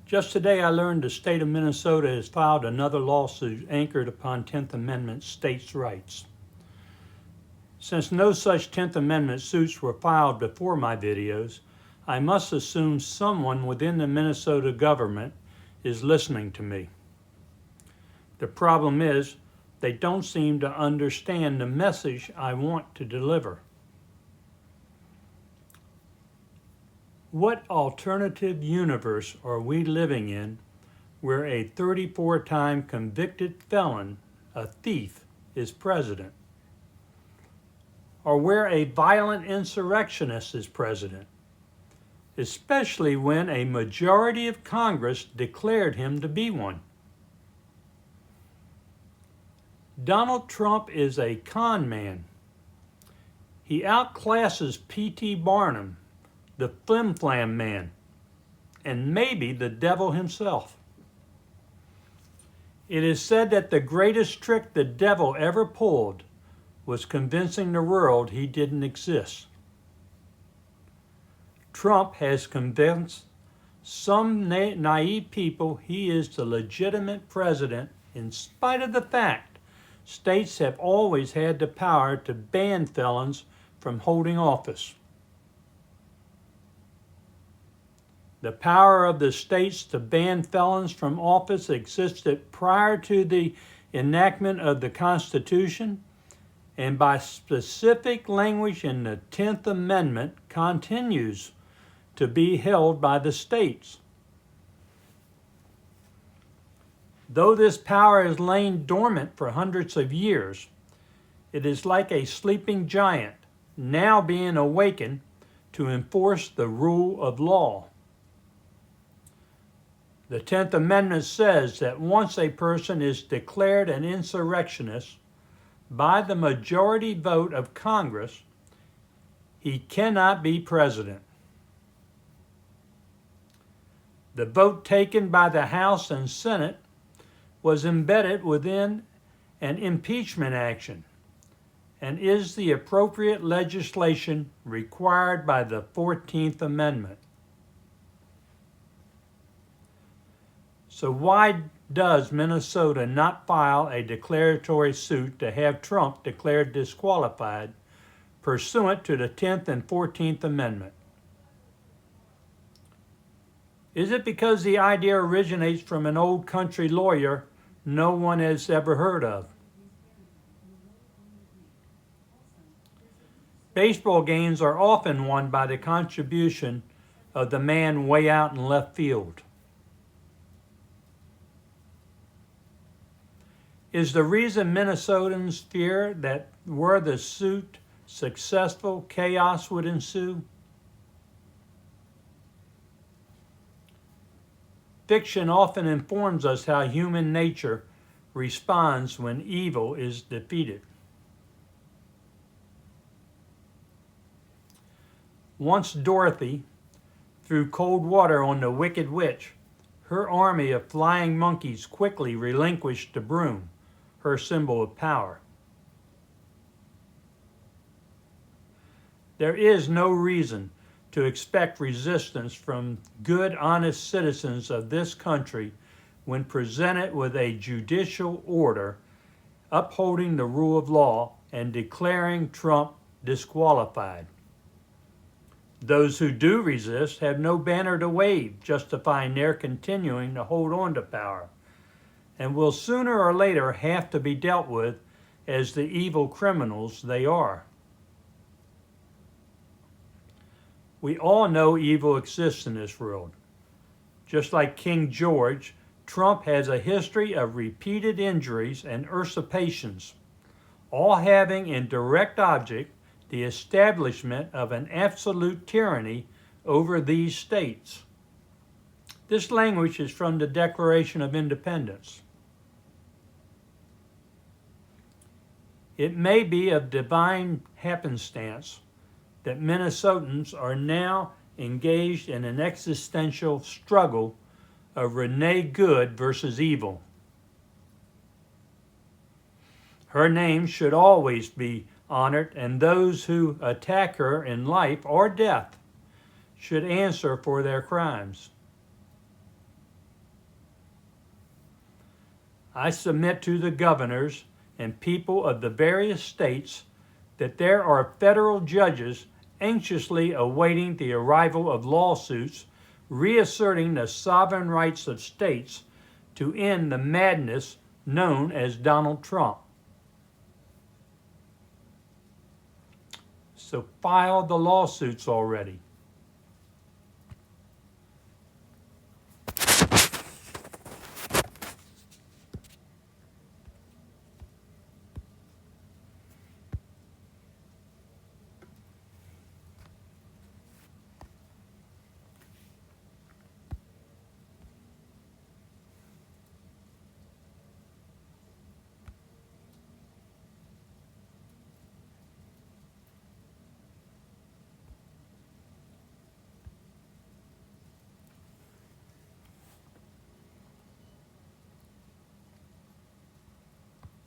Just today I learned the state of Minnesota has filed another lawsuit anchored upon 10th Amendment states' rights. Since no such 10th Amendment suits were filed before my videos, I must assume someone within the Minnesota government is listening to me. The problem is, they don't seem to understand the message I want to deliver. What alternative universe are we living in where a 34-time convicted felon, a thief, is president? Or where a violent insurrectionist is president? Especially when a majority of Congress declared him to be one. Donald Trump is a con man. He outclasses P.T. Barnum, the Flim Flam man, and maybe the devil himself. It is said that the greatest trick the devil ever pulled was convincing the world he didn't exist. Trump has convinced some naive people he is the legitimate president in spite of the fact states have always had the power to ban felons from holding office. The power of the states to ban felons from office existed prior to the enactment of the Constitution, and by specific language in the 10th Amendment continues to be held by the states. Though this power has lain dormant for hundreds of years, it is like a sleeping giant now being awakened to enforce the rule of law. The 10th Amendment says that once a person is declared an insurrectionist by the majority vote of Congress, he cannot be president. The vote taken by the House and Senate was embedded within an impeachment action and is the appropriate legislation required by the 14th Amendment. So why does Minnesota not file a declaratory suit to have Trump declared disqualified pursuant to the 10th and 14th Amendment? Is it because the idea originates from an old country lawyer no one has ever heard of? Baseball games are often won by the contribution of the man way out in left field. Is the reason Minnesotans fear that were the suit successful, chaos would ensue? Fiction often informs us how human nature responds when evil is defeated. Once Dorothy threw cold water on the Wicked Witch, her army of flying monkeys quickly relinquished the broom, her symbol of power. There is no reason to expect resistance from good, honest citizens of this country when presented with a judicial order upholding the rule of law and declaring Trump disqualified. Those who do resist have no banner to wave justifying their continuing to hold on to power, and will sooner or later have to be dealt with as the evil criminals they are. We all know evil exists in this world. Just like King George, Trump has a history of repeated injuries and usurpations, all having in direct object the establishment of an absolute tyranny over these states. This language is from the Declaration of Independence. It may be of divine happenstance that Minnesotans are now engaged in an existential struggle of Renee Good versus evil. Her name should always be honored, and those who attack her in life or death should answer for their crimes. I submit to the governors and people of the various states that there are federal judges anxiously awaiting the arrival of lawsuits reasserting the sovereign rights of states to end the madness known as Donald Trump. So file the lawsuits already.